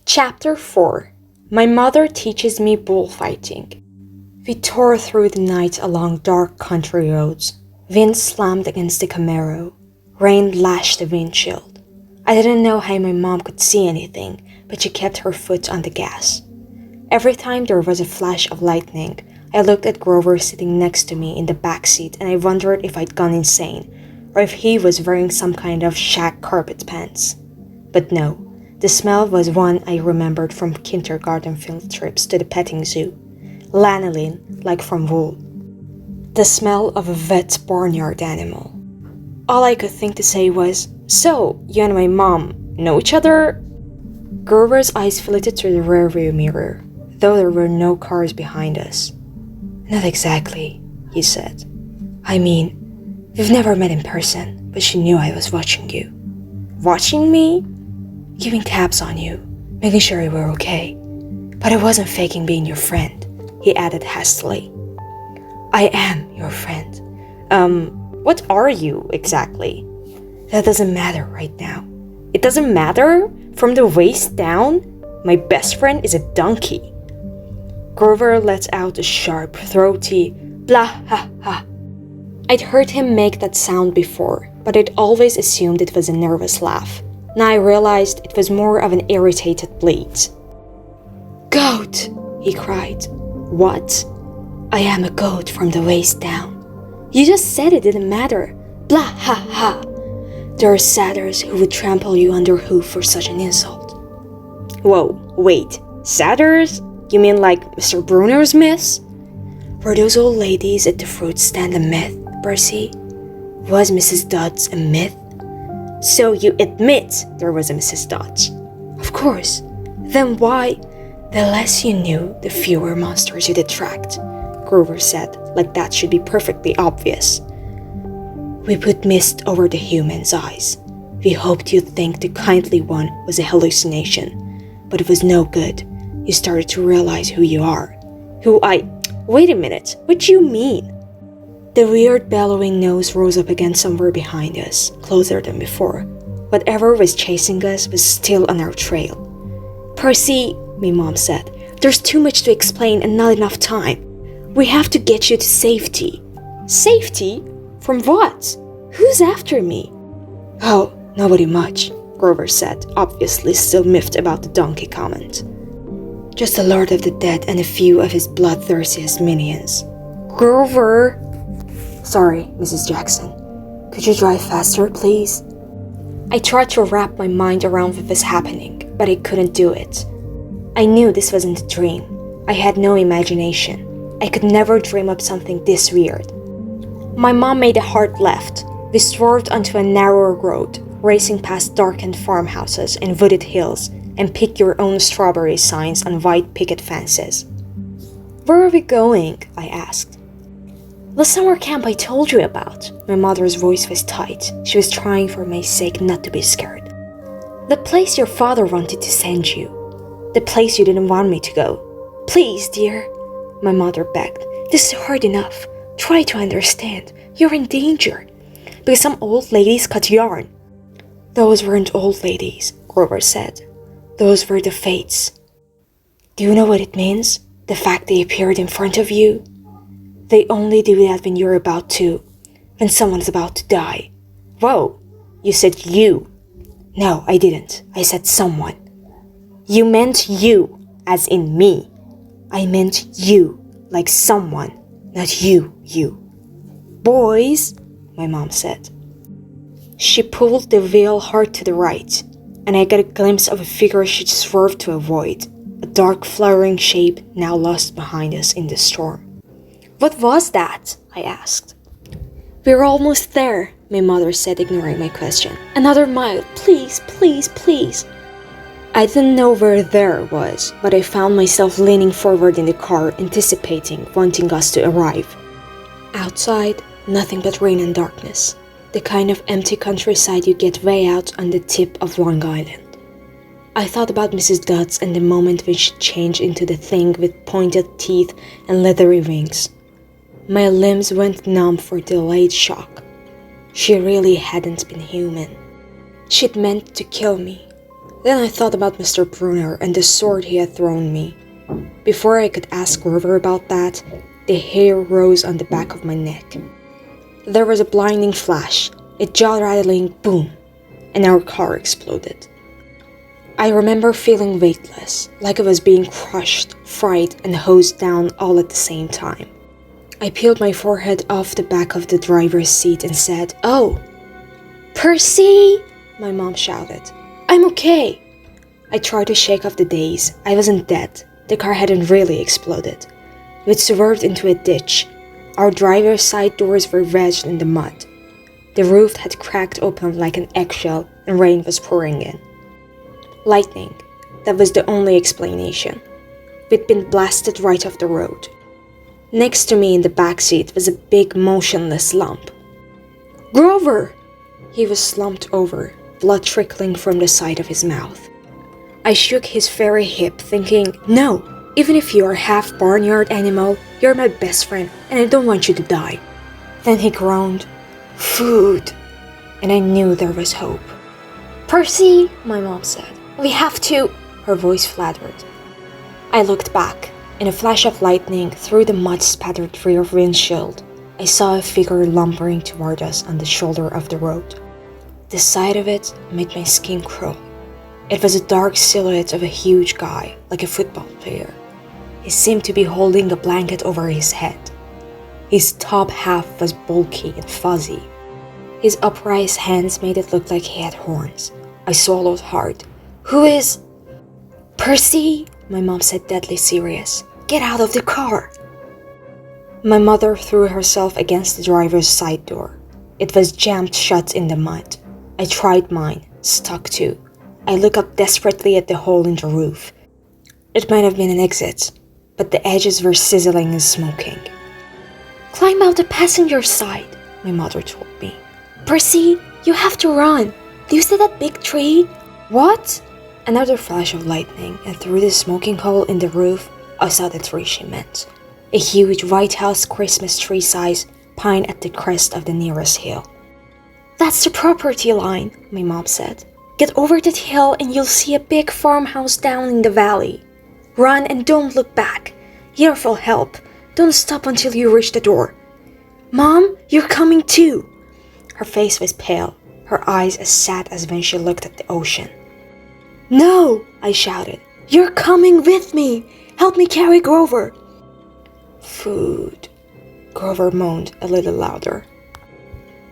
Chapter 4. My mother teaches me bullfighting. We tore through the night along dark country roads. Wind slammed against the Camaro. Rain lashed the windshield. I didn't know how my mom could see anything, but she kept her foot on the gas. Every time there was a flash of lightning, I looked at Grover sitting next to me in the back seat and I wondered if I'd gone insane, or if he was wearing some kind of shag carpet pants. But no, the smell was one I remembered from kindergarten field trips to the petting zoo. Lanolin, like from wool. The smell of a vet barnyard animal. All I could think to say was, "So, you and my mom know each other?" Grover's eyes flitted through the rearview mirror, though there were no cars behind us. "Not exactly," he said. "I mean, we've never met in person, but she knew I was watching you." "Watching me?" "Keeping tabs on you, making sure you were okay. But I wasn't faking being your friend," he added hastily. "I am your friend." What are you, exactly?" "That doesn't matter right now." "It doesn't matter? From the waist down? My best friend is a donkey." Grover let out a sharp, throaty, blah ha ha. I'd heard him make that sound before, but I'd always assumed it was a nervous laugh. Now I realized it was more of an irritated bleat. "Goat!" he cried. "What?" "I am a goat from the waist down." "You just said it didn't matter." Blah ha ha. "There are satyrs who would trample you under hoof for such an insult." "Whoa, wait. Satyrs? You mean like Mr. Bruner's myths?" "Were those old ladies at the fruit stand a myth, Percy? Was Mrs. Dodds a myth?" "So you admit there was a Mrs. Dodds?" "Of course. Then why?" "The less you knew, the fewer monsters you'd attract," Grover said, like that should be perfectly obvious. "We put mist over the human's eyes. We hoped you'd think the kindly one was a hallucination. But it was no good. You started to realize who you are." Wait a minute, what do you mean?" The weird bellowing nose rose up again somewhere behind us, closer than before. Whatever was chasing us was still on our trail. "Percy," my mom said, "there's too much to explain and not enough time. We have to get you to safety." "Safety? From what? Who's after me?" "Oh, nobody much," Grover said, obviously still miffed about the donkey comment. "Just the Lord of the Dead and a few of his bloodthirstiest minions." "Grover!" "Sorry, Mrs. Jackson. Could you drive faster, please?" I tried to wrap my mind around what was happening, but I couldn't do it. I knew this wasn't a dream. I had no imagination. I could never dream up something this weird. My mom made a hard left. We swerved onto a narrower road, racing past darkened farmhouses and wooded hills and pick-your-own-strawberry signs on white picket fences. "Where are we going?" I asked. "The summer camp I told you about." My mother's voice was tight. She was trying for my sake not to be scared. "The place your father wanted to send you. The place you didn't want me to go." "Please, dear," my mother begged. "This is hard enough. Try to understand. You're in danger. Because some old ladies cut yarn." "Those weren't old ladies," Grover said. "Those were the fates." "Do you know what it means? The fact they appeared in front of you? They only do that when you're about to. When someone's about to die." "Whoa, you said you." "No, I didn't. I said someone." "You meant you, as in me." "I meant you, like someone, not you. "Boys," my mom said. She pulled the wheel hard to the right, and I got a glimpse of a figure she'd swerved to avoid, a dark flowering shape now lost behind us in the storm. "What was that?" I asked. "We're almost there," my mother said, ignoring my question. "Another mile, please, please, please." I didn't know where there was, but I found myself leaning forward in the car, anticipating, wanting us to arrive. Outside, nothing but rain and darkness. The kind of empty countryside you get way out on the tip of Long Island. I thought about Mrs. Dodds and the moment when she changed into the thing with pointed teeth and leathery wings. My limbs went numb for delayed shock. She really hadn't been human. She'd meant to kill me. Then I thought about Mr. Brunner and the sword he had thrown me. Before I could ask Grover about that, the hair rose on the back of my neck. There was a blinding flash, a jaw-rattling boom, and our car exploded. I remember feeling weightless, like I was being crushed, fried, and hosed down all at the same time. I peeled my forehead off the back of the driver's seat and said, "Oh, Percy!" my mom shouted. "I'm okay." I tried to shake off the daze. I wasn't dead. The car hadn't really exploded. We'd swerved into a ditch. Our driver's side doors were wedged in the mud. The roof had cracked open like an eggshell and rain was pouring in. Lightning. That was the only explanation. We'd been blasted right off the road. Next to me in the backseat was a big motionless lump. "Grover!" He was slumped over, blood trickling from the side of his mouth. I shook his very hip, thinking, "No, even if you're half barnyard animal, you're my best friend, and I don't want you to die." Then he groaned, "Food," and I knew there was hope. "Percy," my mom said, "we have to," her voice faltered. I looked back. In a flash of lightning, through the mud-spattered rear windshield, I saw a figure lumbering toward us on the shoulder of the road. The sight of it made my skin crawl. It was a dark silhouette of a huge guy, like a football player. He seemed to be holding a blanket over his head. His top half was bulky and fuzzy. His upraised hands made it look like he had horns. I swallowed hard. "Who is—" "Percy," my mom said, deadly serious. "Get out of the car." My mother threw herself against the driver's side door. It was jammed shut in the mud. I tried mine, stuck too. I looked up desperately at the hole in the roof. It might have been an exit, but the edges were sizzling and smoking. "Climb out the passenger side," my mother told me. "Percy, you have to run. Do you see that big tree?" "What?" Another flash of lightning, and through the smoking hole in the roof, I saw the tree she meant. A huge White House Christmas tree-size pine at the crest of the nearest hill. "That's the property line," my mom said. "Get over that hill and you'll see a big farmhouse down in the valley. Run and don't look back. Here for help. Don't stop until you reach the door. Mom, you're coming too." Her face was pale, her eyes as sad as when she looked at the ocean. "No," I shouted. "You're coming with me. Help me carry Grover." "Food," Grover moaned a little louder.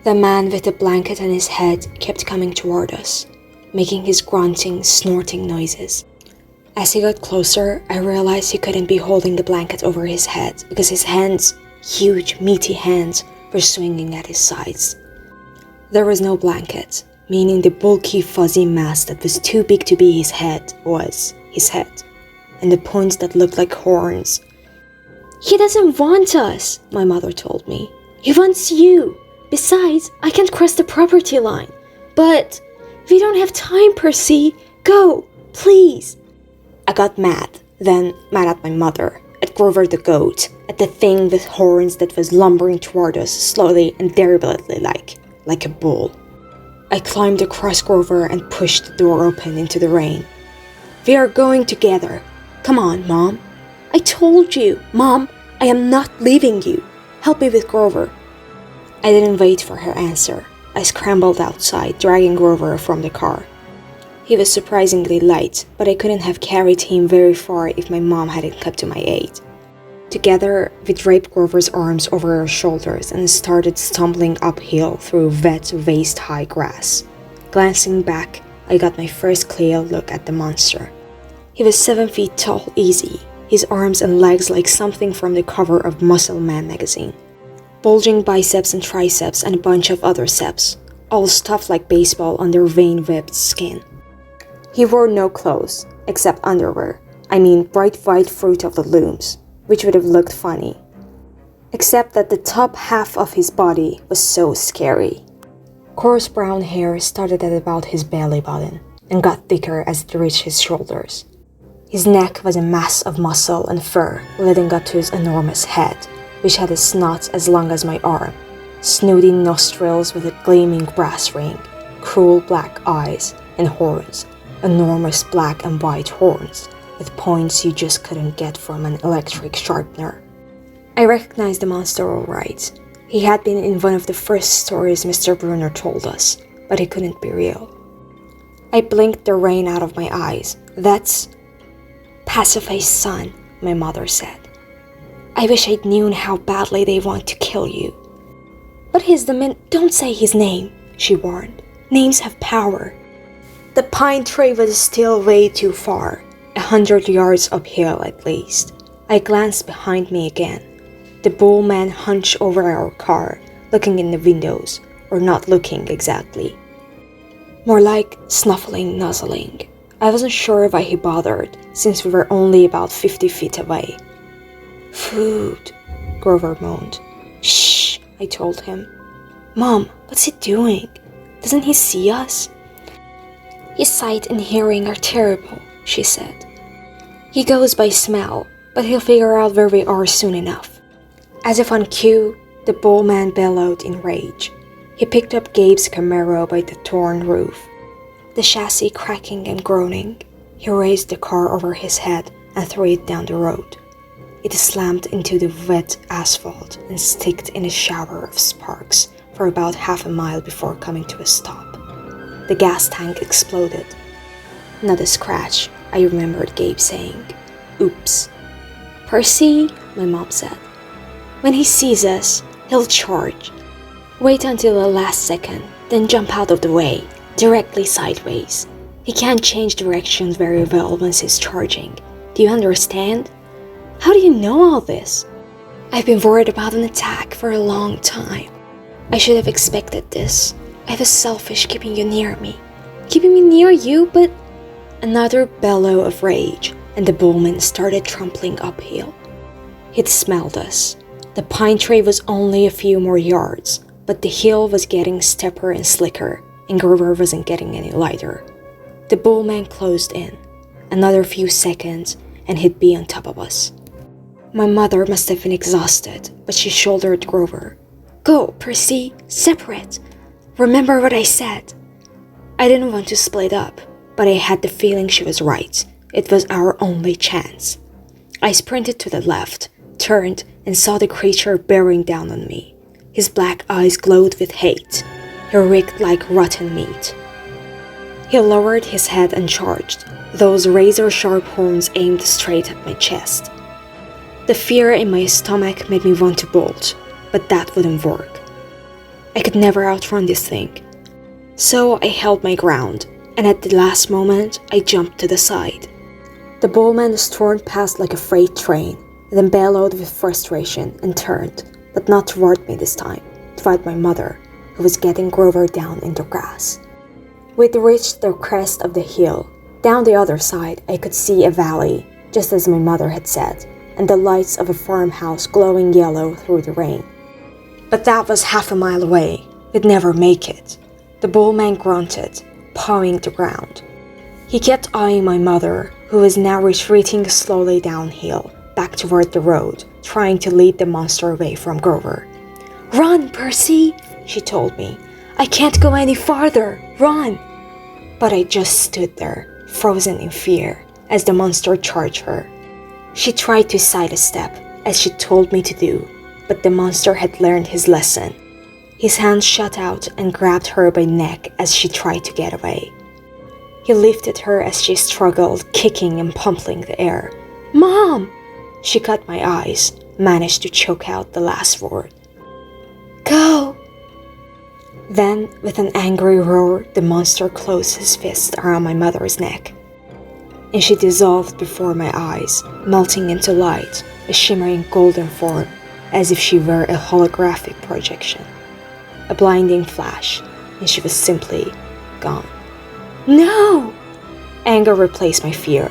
The man with the blanket on his head kept coming toward us, making his grunting, snorting noises. As he got closer, I realized he couldn't be holding the blanket over his head because his hands, huge, meaty hands, were swinging at his sides. There was no blanket, meaning the bulky, fuzzy mass that was too big to be his head was his head, and the points that looked like horns. "He doesn't want us," my mother told me. "He wants you. Besides, I can't cross the property line." "But we don't have time, Percy. Go, please." I got mad, then mad at my mother, at Grover the goat, at the thing with horns that was lumbering toward us slowly and deliberately like a bull. I climbed across Grover and pushed the door open into the rain. "We are going together. Come on, Mom." "I told you, Mom, I am not leaving you. Help me with Grover." I didn't wait for her answer. I scrambled outside, dragging Grover from the car. He was surprisingly light, but I couldn't have carried him very far if my mom hadn't come to my aid. Together, we draped Grover's arms over our shoulders and started stumbling uphill through wet, waist-high grass. Glancing back, I got my first clear look at the monster. He was 7 feet tall easy, his arms and legs like something from the cover of Muscle Man magazine. Bulging biceps and triceps and a bunch of other ceps, all stuffed like baseball under vein-webbed skin. He wore no clothes, except underwear. I mean bright white fruit of the looms, which would have looked funny. Except that the top half of his body was so scary. Coarse brown hair started at about his belly button and got thicker as it reached his shoulders. His neck was a mass of muscle and fur leading up to his enormous head, which had a snout as long as my arm, snooty nostrils with a gleaming brass ring, cruel black eyes, and horns, enormous black and white horns with points you just couldn't get from an electric sharpener. I recognized the monster all right. He had been in one of the first stories Mr. Brunner told us, but he couldn't be real. I blinked the rain out of my eyes. That's Pasiphae's son, my mother said. I wish I'd known how badly they want to kill you. But he's the man. Don't say his name, she warned. Names have power. The pine tree was still way too far, 100 yards uphill at least. I glanced behind me again. The bullman hunched over our car, looking in the windows, or not looking exactly. More like snuffling, nuzzling. I wasn't sure why he bothered, since we were only about 50 feet away. Food, Grover moaned. Shh, I told him. Mom, what's he doing? Doesn't he see us? His sight and hearing are terrible, she said. He goes by smell, but he'll figure out where we are soon enough. As if on cue, the bullman bellowed in rage. He picked up Gabe's Camaro by the torn roof, the chassis cracking and groaning. He raised the car over his head and threw it down the road. It slammed into the wet asphalt and sticked in a shower of sparks for about half a mile before coming to a stop. The gas tank exploded. Not a scratch, I remembered Gabe saying. Oops. Percy, my mom said. When he sees us, he'll charge. Wait until the last second, then jump out of the way, directly sideways. He can't change directions very well once he's charging. Do you understand? How do you know all this? I've been worried about an attack for a long time. I should have expected this. I was selfish keeping you near me. Keeping me near you, but... Another bellow of rage, and the bullman started trampling uphill. He'd smelled us. The pine tree was only a few more yards, but the hill was getting stepper and slicker, and Grover wasn't getting any lighter. The bullman closed in. Another few seconds, and he'd be on top of us. My mother must have been exhausted, but she shouldered Grover. Go, Percy, separate. Remember what I said. I didn't want to split up, but I had the feeling she was right. It was our only chance. I sprinted to the left, turned, and saw the creature bearing down on me. His black eyes glowed with hate. He reeked like rotten meat. He lowered his head and charged, those razor-sharp horns aimed straight at my chest. The fear in my stomach made me want to bolt, but that wouldn't work. I could never outrun this thing. So I held my ground, and at the last moment, I jumped to the side. The bullman stormed past like a freight train, then bellowed with frustration and turned, but not toward me this time, toward my mother, who was getting Grover down in the grass. We'd reached the crest of the hill. Down the other side, I could see a valley, just as my mother had said, and the lights of a farmhouse glowing yellow through the rain. But that was half a mile away. We'd never make it. The bullman grunted, pawing the ground. He kept eyeing my mother, who was now retreating slowly downhill, back toward the road, trying to lead the monster away from Grover. Run, Percy, she told me. I can't go any farther. Run! But I just stood there, frozen in fear, as the monster charged her. She tried to sidestep, as she told me to do, but the monster had learned his lesson. His hand shot out and grabbed her by the neck as she tried to get away. He lifted her as she struggled, kicking and pummeling the air. Mom! She cut my eyes, managed to choke out the last word. Go! Then, with an angry roar, the monster closed his fist around my mother's neck, and she dissolved before my eyes, melting into light, a shimmering golden form, as if she were a holographic projection. A blinding flash, and she was simply gone. No! Anger replaced my fear.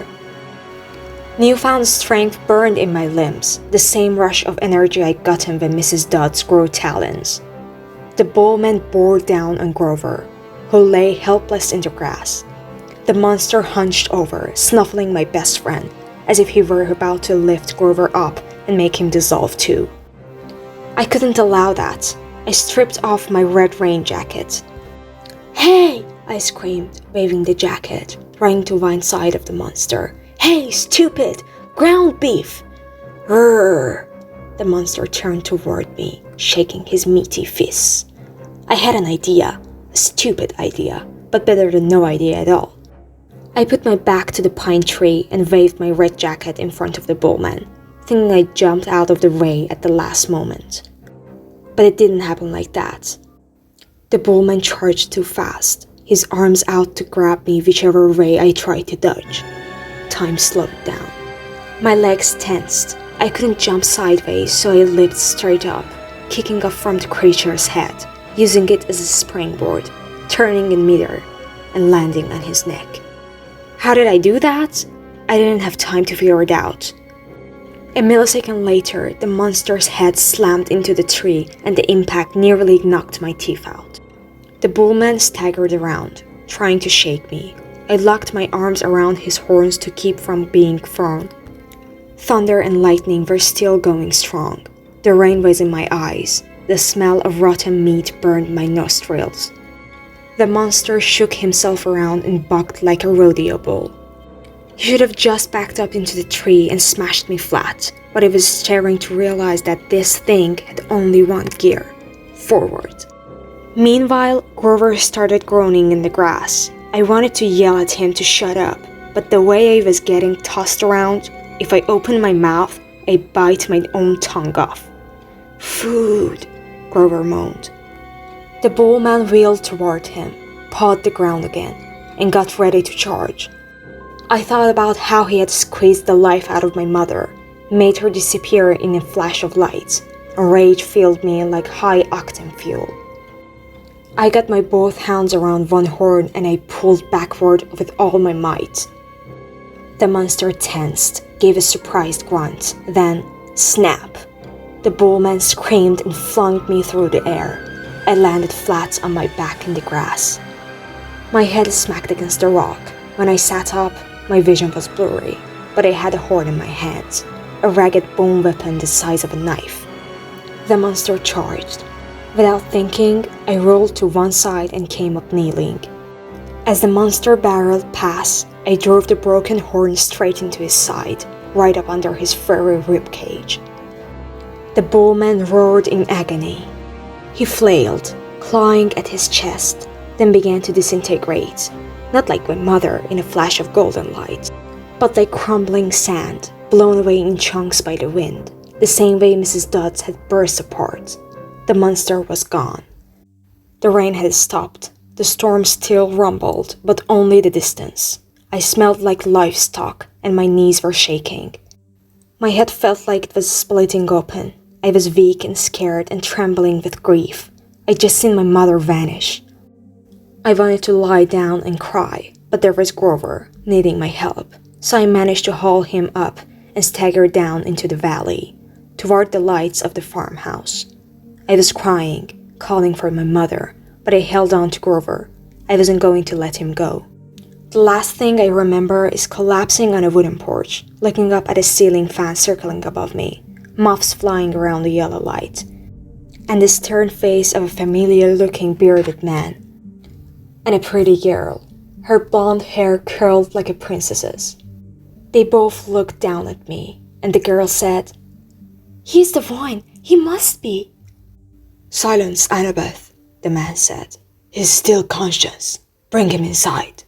Newfound strength burned in my limbs, the same rush of energy I'd gotten when Mrs. Dodds grew talons. The bullman bore down on Grover, who lay helpless in the grass. The monster hunched over, snuffling my best friend, as if he were about to lift Grover up and make him dissolve too. I couldn't allow that. I stripped off my red rain jacket. Hey! I screamed, waving the jacket. running to one side of the monster. "Hey, stupid! Ground beef!" "Rrrr!" The monster turned toward me, shaking his meaty fists. I had an idea, a stupid idea, but better than no idea at all. I put my back to the pine tree and waved my red jacket in front of the bullman, thinking I jumped out of the way at the last moment. But it didn't happen like that. The bullman charged too fast, his arms out to grab me whichever way I tried to dodge. Time slowed down. My legs tensed. I couldn't jump sideways, so I leaped straight up, kicking off from the creature's head, using it as a springboard, turning in midair, and landing on his neck. How did I do that? I didn't have time to figure it out. A millisecond later, the monster's head slammed into the tree and the impact nearly knocked my teeth out. The bullman staggered around, trying to shake me. I locked my arms around his horns to keep from being thrown. Thunder and lightning were still going strong. The rain was in my eyes. The smell of rotten meat burned my nostrils. The monster shook himself around and bucked like a rodeo bull. He should have just backed up into the tree and smashed me flat, but I was staring to realize that this thing had only one gear: forward. Meanwhile, Grover started groaning in the grass. I wanted to yell at him to shut up, but the way I was getting tossed around, if I opened my mouth, I'd bite my own tongue off. "Food," Grover moaned. The bullman wheeled toward him, pawed the ground again, and got ready to charge. I thought about how he had squeezed the life out of my mother, made her disappear in a flash of light. Rage filled me like high-octane fuel. I got my both hands around one horn and I pulled backward with all my might. The monster tensed, gave a surprised grunt, then snap. The bullman screamed and flung me through the air. I landed flat on my back in the grass. My head smacked against a rock. When I sat up, my vision was blurry, but I had a horn in my hands, a ragged bone weapon the size of a knife. The monster charged. Without thinking, I rolled to one side and came up kneeling. As the monster barreled past, I drove the broken horn straight into his side, right up under his furry ribcage. The bullman roared in agony. He flailed, clawing at his chest, then began to disintegrate, not like my mother in a flash of golden light, but like crumbling sand, blown away in chunks by the wind, the same way Mrs. Dodds had burst apart. The monster was gone. The rain had stopped. The storm still rumbled, but only the distance. I smelled like livestock, and my knees were shaking. My head felt like it was splitting open. I was weak and scared and trembling with grief. I'd just seen my mother vanish. I wanted to lie down and cry, but there was Grover, needing my help, so I managed to haul him up and stagger down into the valley, toward the lights of the farmhouse. I was crying, calling for my mother, but I held on to Grover. I wasn't going to let him go. The last thing I remember is collapsing on a wooden porch, looking up at a ceiling fan circling above me, moths flying around the yellow light, and the stern face of a familiar-looking bearded man, and a pretty girl, her blonde hair curled like a princess's. They both looked down at me, and the girl said, "He's the one, he must be." "Silence, Annabeth," the man said. "He's still conscious. Bring him inside."